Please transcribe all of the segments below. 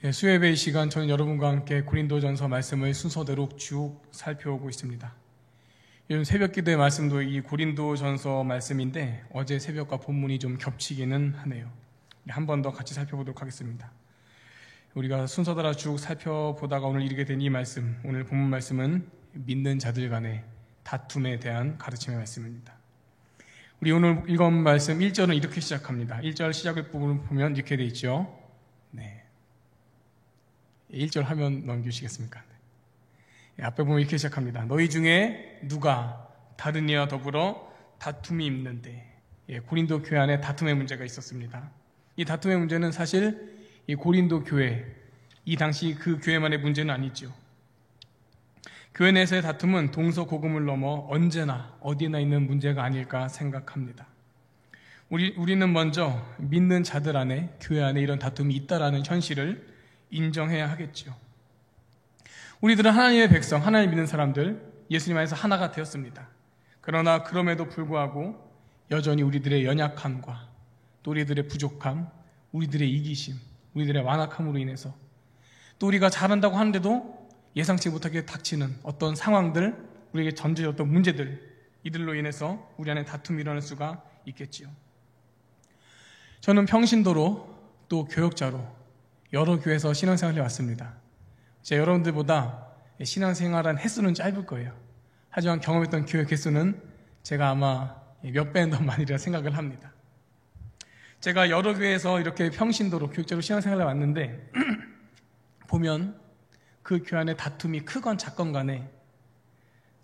수요예배 시간 저는 여러분과 함께 고린도전서 말씀을 순서대로 쭉 살펴오고 있습니다. 요즘 새벽 기도의 말씀도 이 고린도전서 말씀인데 어제 새벽과 본문이 좀 겹치기는 하네요. 한 번 더 같이 살펴보도록 하겠습니다. 우리가 순서대로 쭉 살펴보다가 오늘 이르게 된 이 말씀, 오늘 본문 말씀은 믿는 자들 간의 다툼에 대한 가르침의 말씀입니다. 우리 오늘 읽은 말씀 1절은 이렇게 시작합니다. 1절 시작을 보면 이렇게 돼 있죠. 1절 화면 넘기시겠습니까? 앞에 보면 이렇게 시작합니다. 너희 중에 누가 다른 이와 더불어 다툼이 있는데, 고린도 교회 안에 다툼의 문제가 있었습니다. 이 다툼의 문제는 사실 이 고린도 교회, 이 당시 그 교회만의 문제는 아니죠. 교회 내에서의 다툼은 동서고금을 넘어 언제나 어디나 있는 문제가 아닐까 생각합니다. 우리는 먼저 믿는 자들 안에, 교회 안에 이런 다툼이 있다라는 현실을 인정해야 하겠죠. 우리들은 하나님의 백성, 하나님 믿는 사람들, 예수님 안에서 하나가 되었습니다. 그러나 그럼에도 불구하고 여전히 우리들의 연약함과 또 우리들의 부족함, 우리들의 이기심, 우리들의 완악함으로 인해서 또 우리가 잘한다고 하는데도 예상치 못하게 닥치는 어떤 상황들, 우리에게 던져졌던 문제들, 이들로 인해서 우리 안에 다툼이 일어날 수가 있겠지요. 저는 평신도로 또 교역자로 여러 교회에서 신앙생활을 해왔습니다. 제가 여러분들보다 신앙생활한 횟수는 짧을 거예요. 하지만 경험했던 교회 개수는 제가 아마 몇 배는 더 많으리라 생각을 합니다. 제가 여러 교회에서 이렇게 평신도로 교육자로 신앙생활을 해왔는데 보면 그 교회 안에 다툼이 크건 작건 간에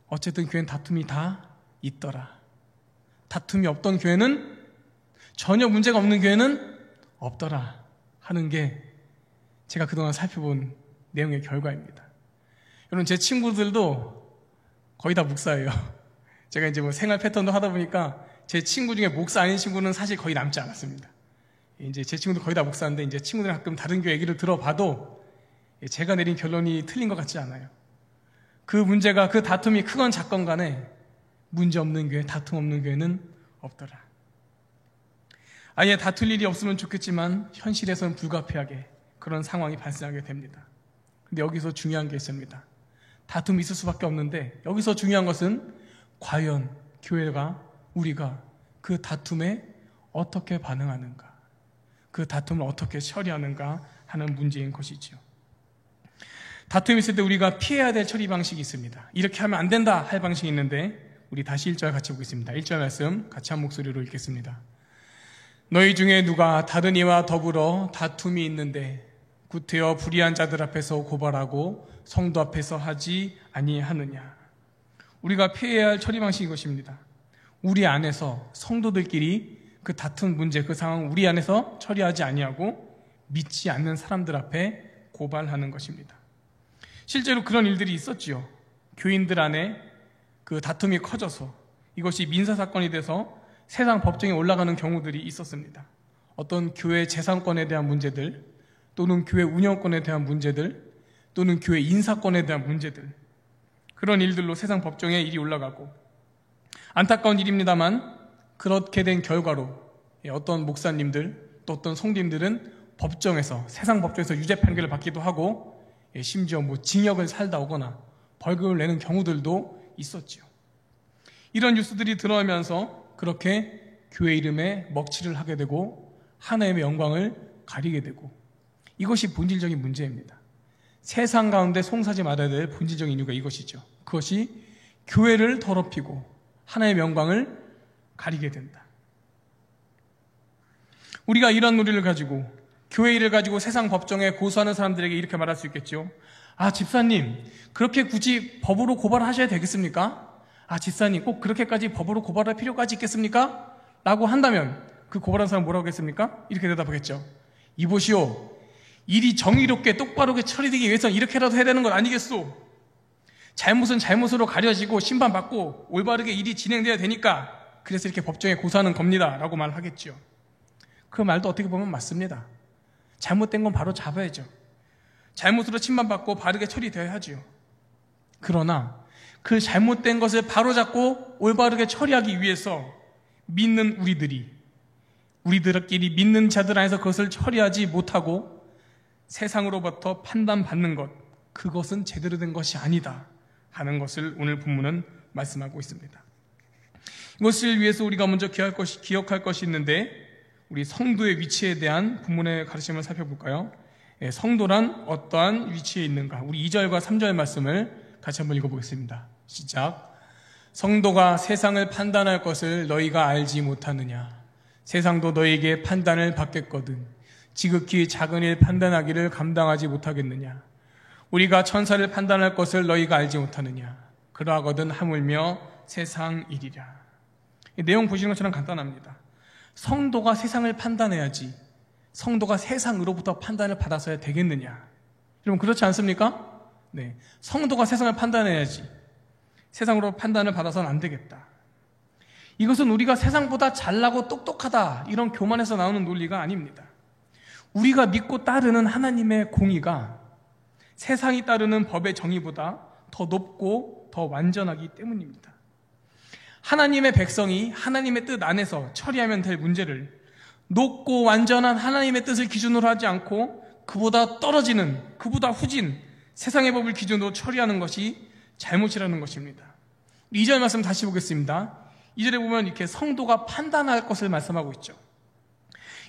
어쨌든 교회는 다툼이 다 있더라. 다툼이 없던 교회는, 전혀 문제가 없는 교회는 없더라 하는 게 제가 그동안 살펴본 내용의 결과입니다. 여러분, 제 친구들도 거의 다 목사예요. 제가 이제 생활 패턴도 하다 보니까 제 친구 중에 목사 아닌 친구는 사실 거의 남지 않았습니다. 이제 제 친구들 거의 다 목사인데 이제 친구들이 가끔 다른 교회 얘기를 들어봐도 제가 내린 결론이 틀린 것 같지 않아요. 그 문제가, 그 다툼이 크건 작건 간에 문제 없는 교회, 다툼 없는 교회는 없더라. 아예 다툴 일이 없으면 좋겠지만 현실에서는 불가피하게 그런 상황이 발생하게 됩니다. 근데 여기서 중요한 게 있습니다. 다툼이 있을 수밖에 없는데 여기서 중요한 것은 과연 교회가, 우리가 그 다툼에 어떻게 반응하는가, 그 다툼을 어떻게 처리하는가 하는 문제인 것이죠. 다툼이 있을 때 우리가 피해야 될 처리 방식이 있습니다. 이렇게 하면 안 된다 할 방식이 있는데 우리 다시 1절 같이 보겠습니다. 1절 말씀 같이 한 목소리로 읽겠습니다. 너희 중에 누가 다른 이와 더불어 다툼이 있는데 구태여 불의한 자들 앞에서 고발하고 성도 앞에서 하지 아니하느냐. 우리가 피해야 할 처리 방식이 것입니다. 우리 안에서 성도들끼리 그 다툰 문제, 그 상황을 우리 안에서 처리하지 아니하고 믿지 않는 사람들 앞에 고발하는 것입니다. 실제로 그런 일들이 있었지요. 교인들 안에 그 다툼이 커져서 이것이 민사사건이 돼서 세상 법정에 올라가는 경우들이 있었습니다. 어떤 교회 재산권에 대한 문제들, 또는 교회 운영권에 대한 문제들, 또는 교회 인사권에 대한 문제들, 그런 일들로 세상 법정에 일이 올라가고, 안타까운 일입니다만 그렇게 된 결과로 어떤 목사님들 또 어떤 성도님들은 법정에서, 세상 법정에서 유죄 판결을 받기도 하고 심지어 징역을 살다 오거나 벌금을 내는 경우들도 있었죠. 이런 뉴스들이 들어오면서 그렇게 교회 이름에 먹칠을 하게 되고 하나님의 영광을 가리게 되고, 이것이 본질적인 문제입니다. 세상 가운데 송사지 말아야 될 본질적인 이유가 이것이죠. 그것이 교회를 더럽히고 하나님의 영광을 가리게 된다. 우리가 이런 논리를 가지고, 교회 일을 가지고 세상 법정에 고소하는 사람들에게 이렇게 말할 수 있겠죠. 아, 집사님, 그렇게 굳이 법으로 고발하셔야 되겠습니까? 아, 집사님, 꼭 그렇게까지 법으로 고발할 필요까지 있겠습니까? 라고 한다면 그 고발한 사람 뭐라고 하겠습니까? 이렇게 대답하겠죠. 이보시오, 일이 정의롭게 똑바르게 처리되기 위해서는 이렇게라도 해야 되는 것 아니겠소? 잘못은 잘못으로 가려지고 심판받고 올바르게 일이 진행돼야 되니까 그래서 이렇게 법정에 고소하는 겁니다 라고 말하겠죠. 그 말도 어떻게 보면 맞습니다. 잘못된 건 바로 잡아야죠. 잘못으로 심판받고 바르게 처리되어야 하죠. 그러나 그 잘못된 것을 바로잡고 올바르게 처리하기 위해서 믿는 우리들끼리 믿는 자들 안에서 그것을 처리하지 못하고 세상으로부터 판단받는 것, 그것은 제대로 된 것이 아니다 하는 것을 오늘 본문은 말씀하고 있습니다. 이것을 위해서 우리가 먼저 기억할 것이 있는데, 우리 성도의 위치에 대한 본문의 가르침을 살펴볼까요? 성도란 어떠한 위치에 있는가? 우리 2절과 3절 말씀을 같이 한번 읽어보겠습니다. 시작. 성도가 세상을 판단할 것을 너희가 알지 못하느냐? 세상도 너희에게 판단을 받겠거든 지극히 작은 일 판단하기를 감당하지 못하겠느냐? 우리가 천사를 판단할 것을 너희가 알지 못하느냐? 그러하거든 하물며 세상 일이라. 이 내용 보시는 것처럼 간단합니다. 성도가 세상을 판단해야지 성도가 세상으로부터 판단을 받아서야 되겠느냐? 여러분 그렇지 않습니까? 네, 성도가 세상을 판단해야지 세상으로 판단을 받아서는 안 되겠다. 이것은 우리가 세상보다 잘나고 똑똑하다 이런 교만에서 나오는 논리가 아닙니다. 우리가 믿고 따르는 하나님의 공의가 세상이 따르는 법의 정의보다 더 높고 더 완전하기 때문입니다. 하나님의 백성이 하나님의 뜻 안에서 처리하면 될 문제를 높고 완전한 하나님의 뜻을 기준으로 하지 않고 그보다 떨어지는, 그보다 후진 세상의 법을 기준으로 처리하는 것이 잘못이라는 것입니다. 2절 말씀 다시 보겠습니다. 2절에 보면 이렇게 성도가 판단할 것을 말씀하고 있죠.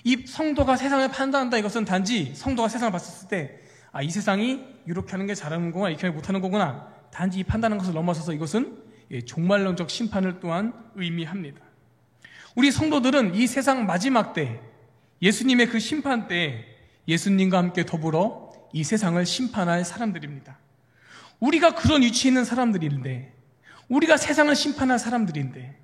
이 성도가 세상을 판단한다, 이것은 단지 성도가 세상을 봤을 때 이 세상이 이렇게 하는 게 잘하는 거구나, 이렇게 못하는 거구나, 단지 이 판단하는 것을 넘어서서 이것은 종말론적 심판을 또한 의미합니다. 우리 성도들은 이 세상 마지막 때, 예수님의 그 심판 때에 예수님과 함께 더불어 이 세상을 심판할 사람들입니다. 우리가 그런 위치에 있는 사람들인데, 우리가 세상을 심판할 사람들인데,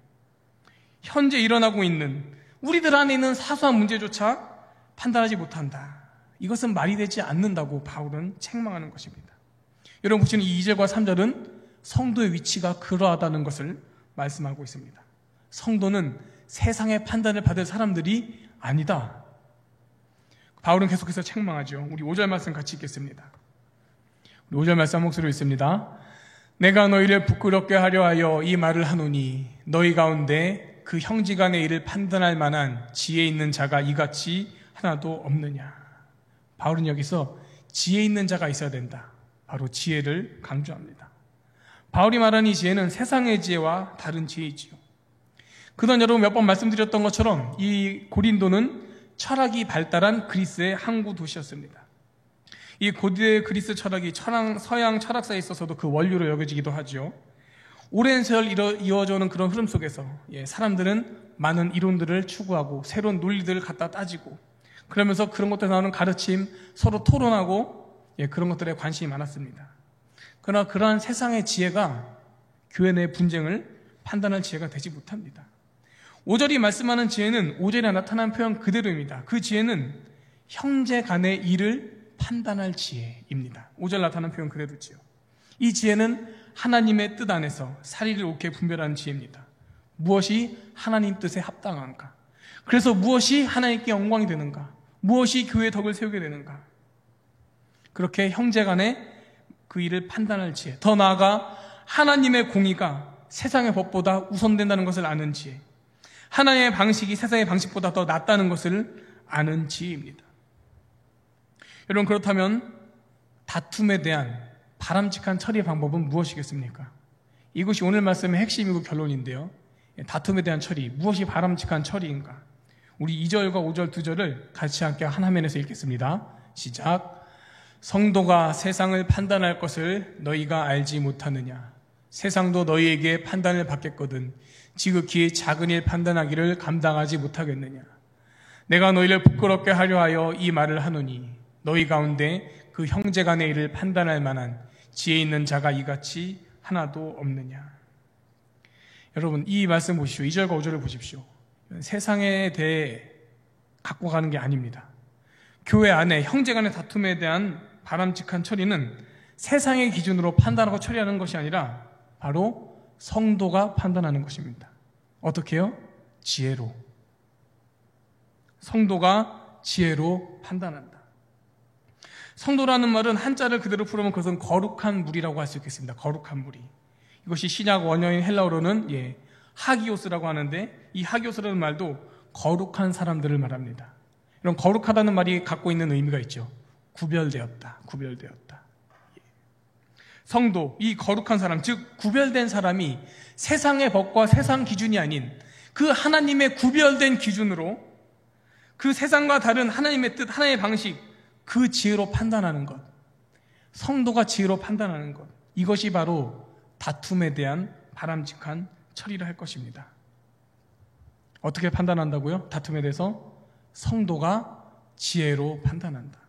현재 일어나고 있는 우리들 안에 있는 사소한 문제조차 판단하지 못한다. 이것은 말이 되지 않는다고 바울은 책망하는 것입니다. 여러분 보시는 이 2절과 3절은 성도의 위치가 그러하다는 것을 말씀하고 있습니다. 성도는 세상의 판단을 받을 사람들이 아니다. 바울은 계속해서 책망하죠. 우리 5절 말씀 같이 읽겠습니다. 우리 5절 말씀 한 목소리로 읽습니다. 내가 너희를 부끄럽게 하려 하여 이 말을 하노니 너희 가운데 그 형제간의 일을 판단할 만한 지혜 있는 자가 이같이 하나도 없느냐. 바울은 여기서 지혜 있는 자가 있어야 된다. 바로 지혜를 강조합니다. 바울이 말하는 이 지혜는 세상의 지혜와 다른 지혜이지요. 그동안 여러분 몇 번 말씀드렸던 것처럼 이 고린도는 철학이 발달한 그리스의 항구 도시였습니다. 이 고대 그리스 철학이 서양 철학사에 있어서도 그 원류로 여겨지기도 하죠. 오랜 세월 이어져 오는 그런 흐름 속에서 사람들은 많은 이론들을 추구하고 새로운 논리들을 갖다 따지고, 그러면서 그런 것들에 나오는 가르침, 서로 토론하고 그런 것들에 관심이 많았습니다. 그러나 그러한 세상의 지혜가 교회 내 분쟁을 판단할 지혜가 되지 못합니다. 5절이 말씀하는 지혜는 5절에 나타난 표현 그대로입니다. 그 지혜는 형제 간의 일을 판단할 지혜입니다. 5절 나타난 표현 그대로지요. 이 지혜는 하나님의 뜻 안에서 사리를 옳게 분별하는 지혜입니다. 무엇이 하나님 뜻에 합당한가? 그래서 무엇이 하나님께 영광이 되는가? 무엇이 교회의 덕을 세우게 되는가? 그렇게 형제 간의 그 일을 판단할 지혜, 더 나아가 하나님의 공의가 세상의 법보다 우선된다는 것을 아는 지혜, 하나님의 방식이 세상의 방식보다 더 낫다는 것을 아는 지혜입니다. 여러분 그렇다면 다툼에 대한 바람직한 처리 방법은 무엇이겠습니까? 이것이 오늘 말씀의 핵심이고 결론인데요. 다툼에 대한 처리, 무엇이 바람직한 처리인가? 우리 2절과 5절 2절을 같이 함께 한 화면에서 읽겠습니다. 시작. 성도가 세상을 판단할 것을 너희가 알지 못하느냐? 세상도 너희에게 판단을 받겠거든 지극히 작은 일 판단하기를 감당하지 못하겠느냐? 내가 너희를 부끄럽게 하려 하여 이 말을 하노니 너희 가운데 그 형제 간의 일을 판단할 만한 지혜 있는 자가 이같이 하나도 없느냐? 여러분 이 말씀 보십시오. 2절과 5절을 보십시오. 세상에 대해 갖고 가는 게 아닙니다. 교회 안에 형제 간의 다툼에 대한 바람직한 처리는 세상의 기준으로 판단하고 처리하는 것이 아니라 바로 성도가 판단하는 것입니다. 어떻게 해요? 지혜로. 성도가 지혜로 판단한다. 성도라는 말은 한자를 그대로 풀으면 그것은 거룩한 무리라고 할 수 있겠습니다. 거룩한 무리. 이것이 신약 원어인 헬라어로는 하기오스라고 하는데, 이 하기오스라는 말도 거룩한 사람들을 말합니다. 이런 거룩하다는 말이 갖고 있는 의미가 있죠. 구별되었다. 성도, 이 거룩한 사람, 즉 구별된 사람이 세상의 법과 세상 기준이 아닌 그 하나님의 구별된 기준으로 그 세상과 다른 하나님의 뜻, 하나님의 방식, 그 지혜로 판단하는 것, 성도가 지혜로 판단하는 것, 이것이 바로 다툼에 대한 바람직한 처리를 할 것입니다. 어떻게 판단한다고요? 다툼에 대해서 성도가 지혜로 판단한다.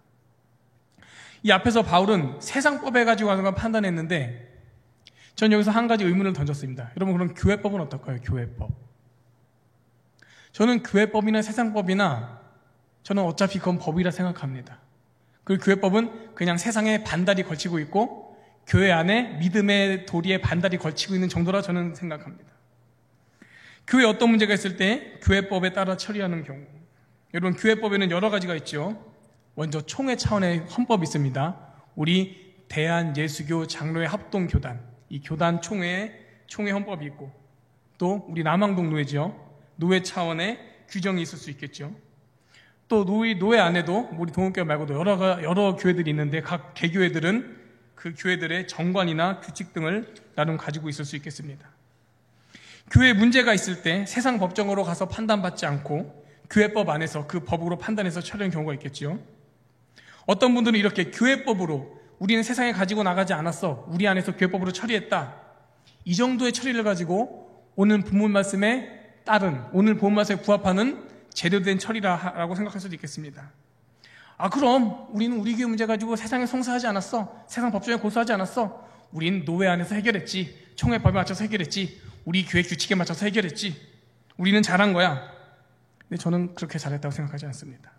이 앞에서 바울은 세상법에 가지고 와서 판단했는데 전 여기서 한 가지 의문을 던졌습니다. 여러분, 그럼 교회법은 어떨까요? 교회법. 저는 교회법이나 세상법이나 저는 어차피 그건 법이라 생각합니다. 그 교회법은 그냥 세상에 반달이 걸치고 있고 교회 안에 믿음의 도리에 반달이 걸치고 있는 정도라 저는 생각합니다. 교회에 어떤 문제가 있을 때 교회법에 따라 처리하는 경우, 여러분, 교회법에는 여러 가지가 있죠. 먼저 총회 차원의 헌법이 있습니다. 우리 대한예수교 장로회 합동교단, 이 교단 총회 헌법이 있고, 또 우리 남항동 노회죠. 노회 차원의 규정이 있을 수 있겠죠. 또 노회 안에도 우리 동국교회 말고도 여러 교회들이 있는데 각 개교회들은 그 교회들의 정관이나 규칙 등을 나름 가지고 있을 수 있겠습니다. 교회에 문제가 있을 때 세상 법정으로 가서 판단받지 않고 교회법 안에서 그 법으로 판단해서 처리하는 경우가 있겠지요. 어떤 분들은 이렇게 교회법으로 우리는 세상에 가지고 나가지 않았어, 우리 안에서 교회법으로 처리했다, 이 정도의 처리를 가지고 오늘 본문 말씀에 따른, 오늘 본문 말씀에 부합하는 제대로 된 처리라고 생각할 수도 있겠습니다. 그럼 우리는 우리 교회 문제 가지고 세상에 송사하지 않았어, 세상 법정에 고소하지 않았어, 우린 노회 안에서 해결했지, 총회 법에 맞춰서 해결했지, 우리 교회 규칙에 맞춰서 해결했지, 우리는 잘한 거야. 근데 저는 그렇게 잘했다고 생각하지 않습니다.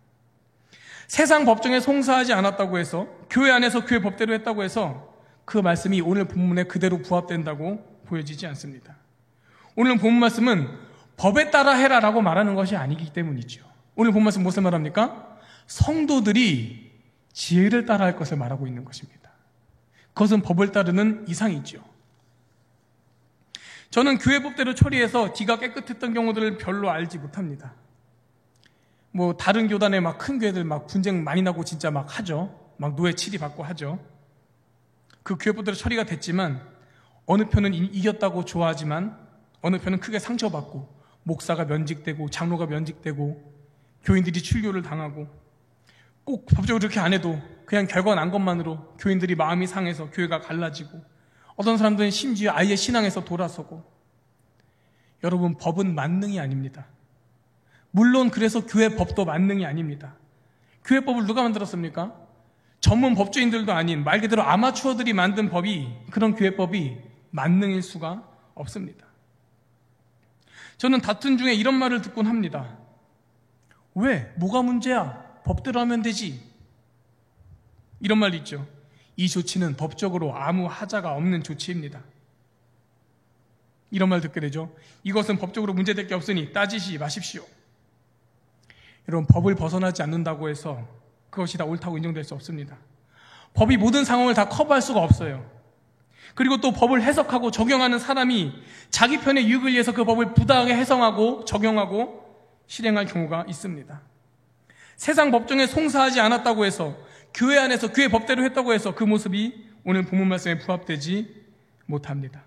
세상 법정에 송사하지 않았다고 해서, 교회 안에서 교회 법대로 했다고 해서 그 말씀이 오늘 본문에 그대로 부합된다고 보여지지 않습니다. 오늘 본문 말씀은 법에 따라 해라라고 말하는 것이 아니기 때문이죠. 오늘 본문 말씀 무엇을 말합니까? 성도들이 지혜를 따라 할 것을 말하고 있는 것입니다. 그것은 법을 따르는 이상이죠. 저는 교회 법대로 처리해서 뒤가 깨끗했던 경우들을 별로 알지 못합니다. 다른 교단의 큰 교회들 분쟁 많이 나고 진짜 하죠. 노예 치리 받고 하죠. 그 교회법대로 처리가 됐지만 어느 편은 이겼다고 좋아하지만 어느 편은 크게 상처받고 목사가 면직되고 장로가 면직되고 교인들이 출교를 당하고, 꼭 법적으로 그렇게 안 해도 그냥 결과 난 것만으로 교인들이 마음이 상해서 교회가 갈라지고, 어떤 사람들은 심지어 아예 신앙에서 돌아서고. 여러분, 법은 만능이 아닙니다. 물론 그래서 교회 법도 만능이 아닙니다. 교회 법을 누가 만들었습니까? 전문 법조인들도 아닌 말 그대로 아마추어들이 만든 법이, 그런 교회 법이 만능일 수가 없습니다. 저는 다툼 중에 이런 말을 듣곤 합니다. 왜? 뭐가 문제야? 법대로 하면 되지. 이런 말이 있죠. 이 조치는 법적으로 아무 하자가 없는 조치입니다. 이런 말 듣게 되죠. 이것은 법적으로 문제될 게 없으니 따지지 마십시오. 여러분, 법을 벗어나지 않는다고 해서 그것이 다 옳다고 인정될 수 없습니다. 법이 모든 상황을 다 커버할 수가 없어요. 그리고 또 법을 해석하고 적용하는 사람이 자기 편의 유익을 위해서 그 법을 부당하게 해석하고 적용하고 실행할 경우가 있습니다. 세상 법정에 송사하지 않았다고 해서, 교회 안에서 교회 법대로 했다고 해서 그 모습이 오늘 본문 말씀에 부합되지 못합니다.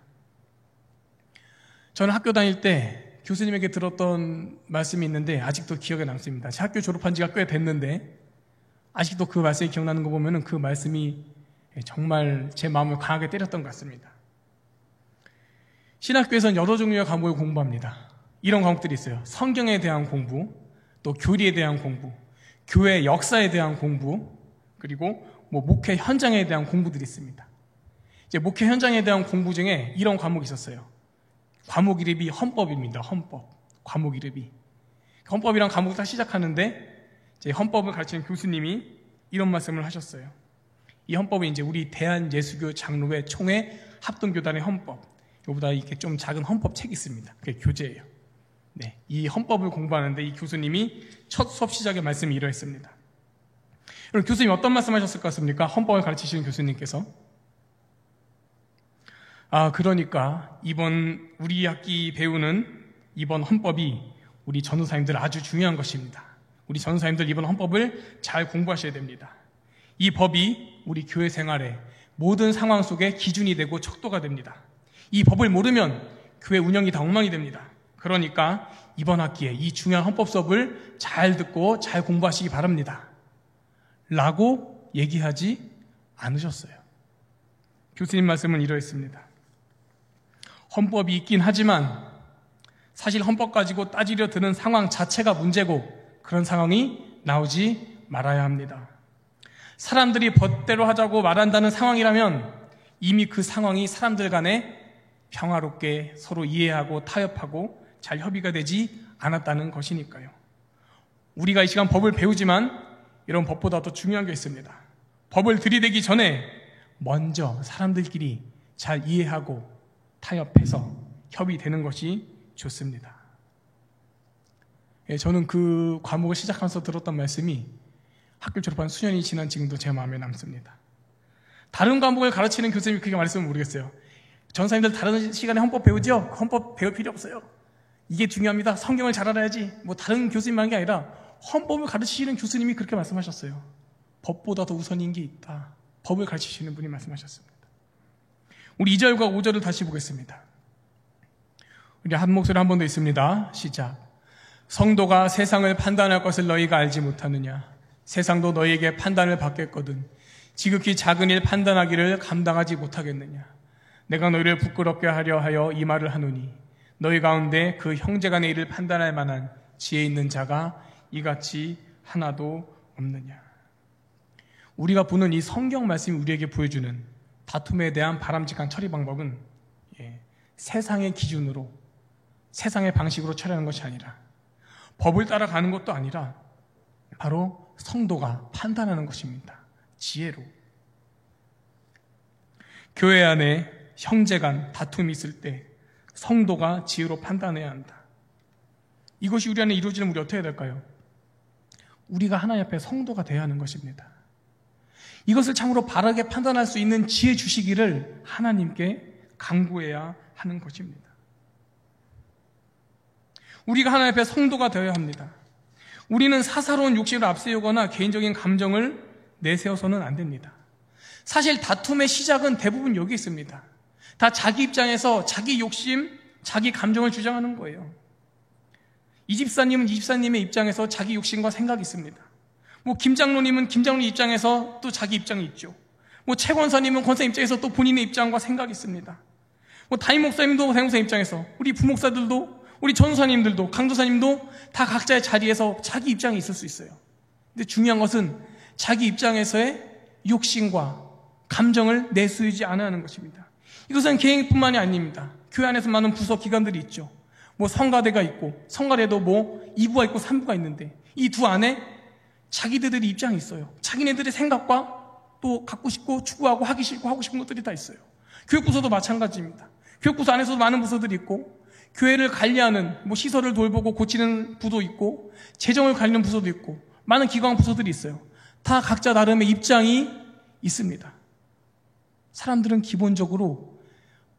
저는 학교 다닐 때 교수님에게 들었던 말씀이 있는데 아직도 기억에 남습니다. 제 학교 졸업한 지가 꽤 됐는데 아직도 그 말씀이 기억나는 거 보면은 그 말씀이 정말 제 마음을 강하게 때렸던 것 같습니다. 신학교에서는 여러 종류의 과목을 공부합니다. 이런 과목들이 있어요. 성경에 대한 공부, 또 교리에 대한 공부, 교회 역사에 대한 공부, 그리고 목회 현장에 대한 공부들이 있습니다. 이제 목회 현장에 대한 공부 중에 이런 과목이 있었어요. 과목 이름이 헌법입니다. 헌법. 과목 이름이. 헌법이란 과목을 딱 시작하는데 이제 헌법을 가르치는 교수님이 이런 말씀을 하셨어요. 이 헌법이 이제 우리 대한예수교 장로회 총회 합동교단의 헌법. 이거보다 이렇게 좀 작은 헌법책이 있습니다. 그게 교재예요. 네, 이 헌법을 공부하는데 이 교수님이 첫 수업 시작의 말씀이 이러했습니다. 여러분, 교수님이 어떤 말씀 하셨을 것 같습니까? 헌법을 가르치시는 교수님께서. 그러니까 이번 우리 학기 배우는 이번 헌법이 우리 전도사님들 아주 중요한 것입니다. 우리 전도사님들 이번 헌법을 잘 공부하셔야 됩니다. 이 법이 우리 교회 생활에 모든 상황 속에 기준이 되고 척도가 됩니다. 이 법을 모르면 교회 운영이 다 엉망이 됩니다. 그러니까 이번 학기에 이 중요한 헌법 수업을 잘 듣고 잘 공부하시기 바랍니다. 라고 얘기하지 않으셨어요. 교수님 말씀은 이러했습니다. 헌법이 있긴 하지만 사실 헌법 가지고 따지려 드는 상황 자체가 문제고 그런 상황이 나오지 말아야 합니다. 사람들이 법대로 하자고 말한다는 상황이라면 이미 그 상황이 사람들 간에 평화롭게 서로 이해하고 타협하고 잘 협의가 되지 않았다는 것이니까요. 우리가 이 시간 법을 배우지만 이런 법보다 더 중요한 게 있습니다. 법을 들이대기 전에 먼저 사람들끼리 잘 이해하고 타협해서 협의되는 것이 좋습니다. 저는 그 과목을 시작하면서 들었던 말씀이 학교 졸업한 수년이 지난 지금도 제 마음에 남습니다. 다른 과목을 가르치는 교수님이 그렇게 말했으면 모르겠어요. 전사님들 다른 시간에 헌법 배우죠? 헌법 배울 필요 없어요. 이게 중요합니다. 성경을 잘 알아야지. 뭐 다른 교수님만 게 아니라 헌법을 가르치시는 교수님이 그렇게 말씀하셨어요. 법보다 더 우선인 게 있다. 법을 가르치시는 분이 말씀하셨습니다. 우리 2절과 5절을 다시 보겠습니다. 우리 한 목소리 한 번 더 있습니다. 시작. 성도가 세상을 판단할 것을 너희가 알지 못하느냐? 세상도 너희에게 판단을 받겠거든 지극히 작은 일 판단하기를 감당하지 못하겠느냐? 내가 너희를 부끄럽게 하려 하여 이 말을 하노니 너희 가운데 그 형제간의 일을 판단할 만한 지혜 있는 자가 이같이 하나도 없느냐? 우리가 보는 이 성경 말씀이 우리에게 보여주는 다툼에 대한 바람직한 처리 방법은 세상의 기준으로 세상의 방식으로 처리하는 것이 아니라 법을 따라가는 것도 아니라 바로 성도가 판단하는 것입니다. 지혜로. 교회 안에 형제 간 다툼이 있을 때 성도가 지혜로 판단해야 한다. 이것이 우리 안에 이루어지려면 우리 어떻게 해야 될까요? 우리가 하나님 앞에 성도가 되어야 하는 것입니다. 이것을 참으로 바르게 판단할 수 있는 지혜 주시기를 하나님께 간구해야 하는 것입니다. 우리가 하나님 앞에 성도가 되어야 합니다. 우리는 사사로운 욕심을 앞세우거나 개인적인 감정을 내세워서는 안 됩니다. 사실 다툼의 시작은 대부분 여기 있습니다. 다 자기 입장에서 자기 욕심, 자기 감정을 주장하는 거예요. 이 집사님은 이 집사님의 입장에서 자기 욕심과 생각이 있습니다. 김 장로님은 김 장로님 입장에서 또 자기 입장이 있죠. 최 권사님은 권사님 입장에서 또 본인의 입장과 생각이 있습니다. 담임 목사님도 담임 목사님 입장에서, 우리 부목사들도, 우리 전도사님들도, 강도사님도 다 각자의 자리에서 자기 입장이 있을 수 있어요. 근데 중요한 것은 자기 입장에서의 욕심과 감정을 내세우지 않아야 하는 것입니다. 이것은 개인뿐만이 아닙니다. 교회 안에서 많은 부서 기관들이 있죠. 성가대가 있고, 성가대도 2부가 있고 3부가 있는데 이 두 안에 자기들의 입장이 있어요. 자기네들의 생각과 또 갖고 싶고 추구하고 하기 싫고 하고 싶은 것들이 다 있어요. 교육부서도 마찬가지입니다. 교육부서 안에서도 많은 부서들이 있고, 교회를 관리하는 시설을 돌보고 고치는 부도 있고, 재정을 관리하는 부서도 있고, 많은 기관 부서들이 있어요. 다 각자 나름의 입장이 있습니다. 사람들은 기본적으로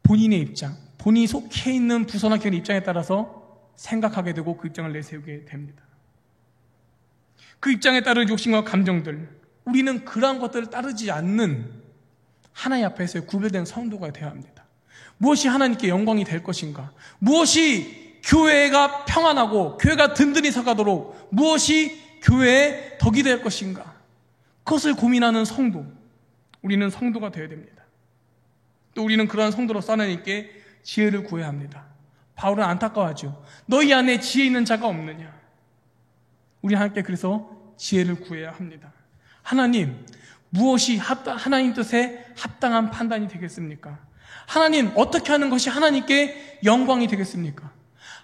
본인의 입장, 본인이 속해 있는 부서나 기관의 입장에 따라서 생각하게 되고 그 입장을 내세우게 됩니다. 그 입장에 따른 욕심과 감정들, 우리는 그러한 것들을 따르지 않는 하나님 앞에서의 구별된 성도가 되어야 합니다. 무엇이 하나님께 영광이 될 것인가? 무엇이 교회가 평안하고 교회가 든든히 서가도록 무엇이 교회의 덕이 될 것인가? 그것을 고민하는 성도, 우리는 성도가 되어야 됩니다. 또 우리는 그러한 성도로서 하나님께 지혜를 구해야 합니다. 바울은 안타까워하죠. 너희 안에 지혜 있는 자가 없느냐? 우리 하나님께 그래서 지혜를 구해야 합니다. 하나님, 무엇이 하나님 뜻에 합당한 판단이 되겠습니까? 하나님, 어떻게 하는 것이 하나님께 영광이 되겠습니까?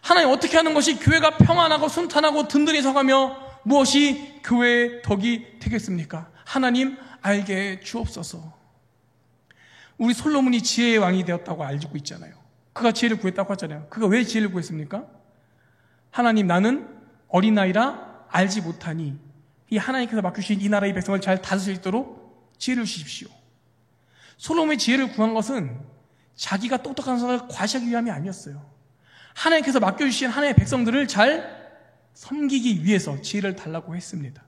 하나님, 어떻게 하는 것이 교회가 평안하고 순탄하고 든든히 서가며 무엇이 교회의 덕이 되겠습니까? 하나님, 알게 해 주옵소서. 우리 솔로몬이 지혜의 왕이 되었다고 알고 있잖아요. 그가 지혜를 구했다고 하잖아요. 그가 왜 지혜를 구했습니까? 하나님, 나는 어린아이라 알지 못하니 이 하나님께서 맡겨주신 이 나라의 백성을 잘 다스릴 수 있도록 지혜를 주십시오. 솔로몬이 지혜를 구한 것은 자기가 똑똑한 사람을 과시하기 위함이 아니었어요. 하나님께서 맡겨주신 하나님의 백성들을 잘 섬기기 위해서 지혜를 달라고 했습니다.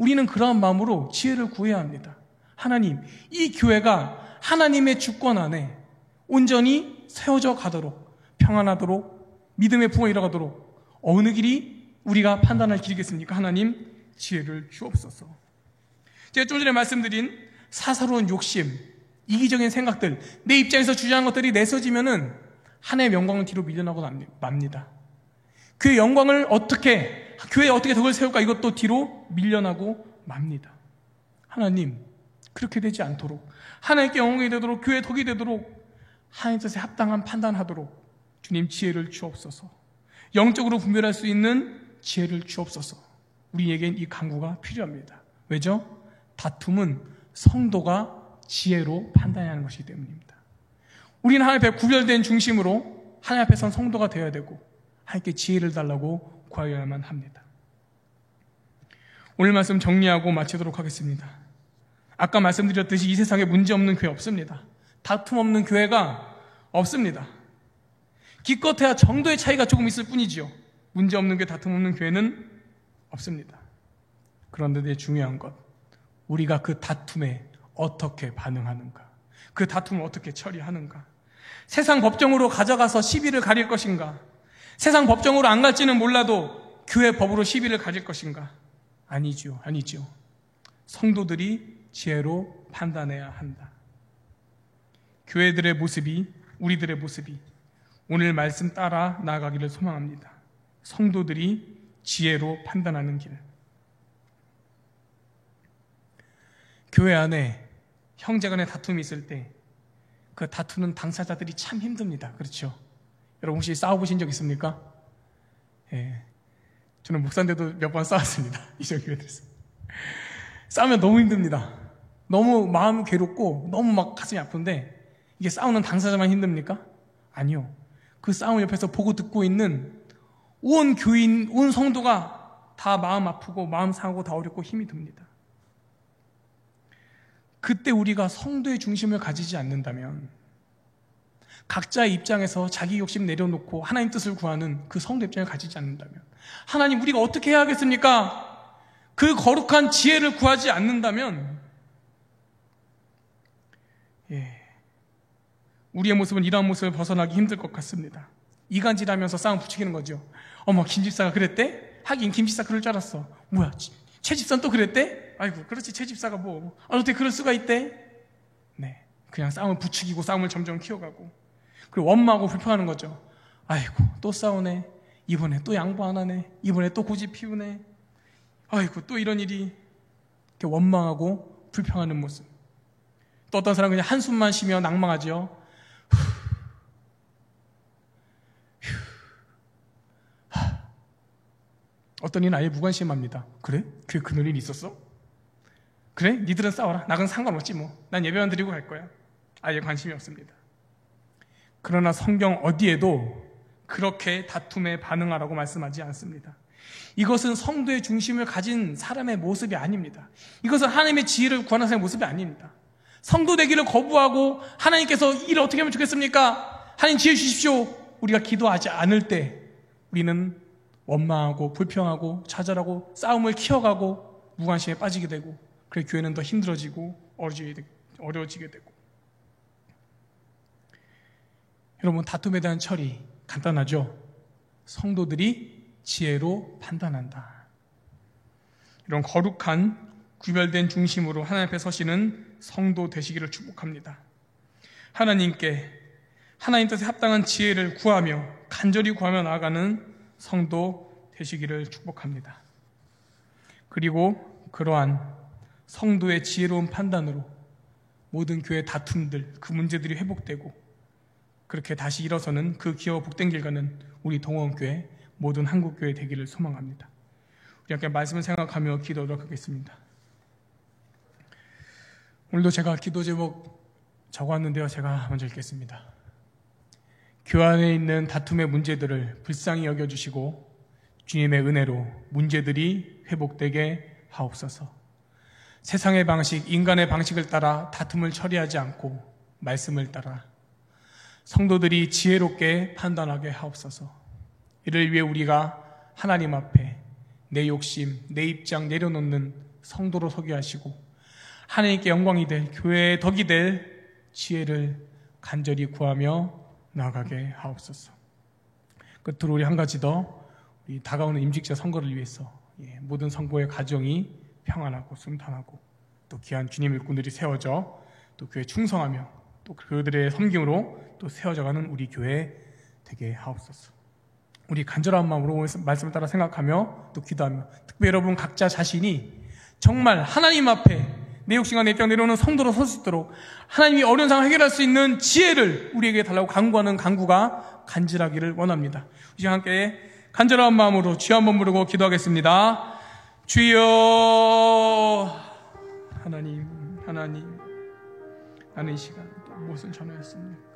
우리는 그러한 마음으로 지혜를 구해야 합니다. 하나님, 이 교회가 하나님의 주권 안에 온전히 세워져 가도록, 평안하도록, 믿음의 부흥에 이뤄가도록 어느 길이 우리가 판단할 길이겠습니까? 하나님, 지혜를 주옵소서. 제가 좀 전에 말씀드린 사사로운 욕심, 이기적인 생각들, 내 입장에서 주장한 것들이 내서지면은 하나님의 영광은 뒤로 밀려나고 맙니다. 그의 영광을 어떻게, 교회에 어떻게 덕을 세울까, 이것도 뒤로 밀려나고 맙니다. 하나님, 그렇게 되지 않도록, 하나님께 영광이 되도록, 교회에 덕이 되도록, 하나님 뜻에 합당한 판단하도록 주님 지혜를 주옵소서. 영적으로 분별할 수 있는 지혜를 주옵소서. 우리에겐 이 강구가 필요합니다. 왜죠? 다툼은 성도가 지혜로 판단해야 하는 것이기 때문입니다. 우리는 하나님 앞에 구별된 중심으로 하나님 앞에 선 성도가 되어야 되고 하나님께 지혜를 달라고 구하여야만 합니다. 오늘 말씀 정리하고 마치도록 하겠습니다. 아까 말씀드렸듯이 이 세상에 문제없는 교회 없습니다. 다툼 없는 교회가 없습니다. 기껏해야 정도의 차이가 조금 있을 뿐이지요. 문제없는 교회, 다툼 없는 교회는 없습니다. 그런데 중요한 것, 우리가 그 다툼에 어떻게 반응하는가, 그 다툼을 어떻게 처리하는가, 세상 법정으로 가져가서 시비를 가릴 것인가, 세상 법정으로 안 갈지는 몰라도 교회 법으로 시비를 가질 것인가. 아니죠. 성도들이 지혜로 판단해야 한다. 교회들의 모습이, 우리들의 모습이 오늘 말씀 따라 나아가기를 소망합니다. 성도들이 지혜로 판단하는 길. 교회 안에 형제간의 다툼이 있을 때 그 다투는 당사자들이 참 힘듭니다. 그렇죠? 여러분 혹시 싸워보신 적 있습니까? 예. 저는 목사인데도 몇 번 싸웠습니다. 이전 교회들에서. 싸우면 너무 힘듭니다. 너무 마음이 괴롭고 너무 막 가슴이 아픈데 이게 싸우는 당사자만 힘듭니까? 아니요. 그 싸움 옆에서 보고 듣고 있는 온 교인, 온 성도가 다 마음 아프고 마음 상하고 다 어렵고 힘이 듭니다. 그때 우리가 성도의 중심을 가지지 않는다면, 각자의 입장에서 자기 욕심 내려놓고 하나님 뜻을 구하는 그 성도 입장을 가지지 않는다면, 하나님 우리가 어떻게 해야 하겠습니까? 그 거룩한 지혜를 구하지 않는다면, 우리의 모습은 이러한 모습을 벗어나기 힘들 것 같습니다. 이간질하면서 싸움 붙이기는 거죠. 어머, 김 집사가 그랬대? 하긴 김 집사 그럴 줄 알았어. 뭐야, 최 집사는 또 그랬대? 아이고, 그렇지, 최 집사가 뭐 어떻게 그럴 수가 있대? 네, 그냥 싸움을 부추기고 싸움을 점점 키워가고, 그리고 원망하고 불평하는 거죠. 아이고, 또 싸우네. 이번에 또 양보 안 하네. 이번에 또 고집 피우네. 아이고, 또 이런 일이. 이렇게 원망하고 불평하는 모습. 또 어떤 사람은 그냥 한숨만 쉬며 낭망하죠. 어떤 이는 아예 무관심합니다. 그래? 교회 그런 일이 있었어? 그래? 니들은 싸워라. 나는 상관없지 뭐. 난 예배만 드리고 갈 거야. 아예 관심이 없습니다. 그러나 성경 어디에도 그렇게 다툼에 반응하라고 말씀하지 않습니다. 이것은 성도의 중심을 가진 사람의 모습이 아닙니다. 이것은 하나님의 지혜를 구하는 사람의 모습이 아닙니다. 성도 되기를 거부하고 하나님께서 일을 어떻게 하면 좋겠습니까? 하나님 지혜 주십시오. 우리가 기도하지 않을 때 우리는 원망하고 불평하고 좌절하고 싸움을 키워가고 무관심에 빠지게 되고, 그래 교회는 더 힘들어지고 어려워지게 되고. 여러분, 다툼에 대한 처리 간단하죠? 성도들이 지혜로 판단한다. 이런 거룩한 구별된 중심으로 하나님 앞에 서시는 성도 되시기를 축복합니다. 하나님께 하나님 뜻에 합당한 지혜를 구하며 간절히 구하며 나아가는 성도 되시기를 축복합니다. 그리고 그러한 성도의 지혜로운 판단으로 모든 교회 다툼들, 그 문제들이 회복되고 그렇게 다시 일어서는 그 기회와 복된 길 가는 우리 동원교회, 모든 한국교회 되기를 소망합니다. 우리 함께 말씀을 생각하며 기도하도록 하겠습니다. 오늘도 제가 기도 제목 적어왔는데요. 제가 먼저 읽겠습니다. 교회 안에 있는 다툼의 문제들을 불쌍히 여겨주시고 주님의 은혜로 문제들이 회복되게 하옵소서. 세상의 방식, 인간의 방식을 따라 다툼을 처리하지 않고 말씀을 따라 성도들이 지혜롭게 판단하게 하옵소서. 이를 위해 우리가 하나님 앞에 내 욕심, 내 입장 내려놓는 성도로 서게 하시고 하나님께 영광이 될, 교회의 덕이 될 지혜를 간절히 구하며 나아가게 하옵소서. 끝으로 우리 한 가지 더, 우리 다가오는 임직자 선거를 위해서 모든 성도의 가정이 평안하고 순탄하고 또 귀한 주님 일꾼들이 세워져 또 교회에 충성하며 또 그들의 섬김으로 또 세워져가는 우리 교회 되게 하옵소서. 우리 간절한 마음으로 말씀을 따라 생각하며 또 기도하며, 특별히 여러분 각자 자신이 정말 하나님 앞에 내 욕심과 내 입장 내려오는 성도로 설 수 있도록 하나님이 어려운 상황을 해결할 수 있는 지혜를 우리에게 달라고 간구하는 간구가 간절하기를 원합니다. 이 시간 함께 간절한 마음으로 주여 한번 부르고 기도하겠습니다. 주여. 하나님, 나는 이 시간 또 무엇을 전하였습니까?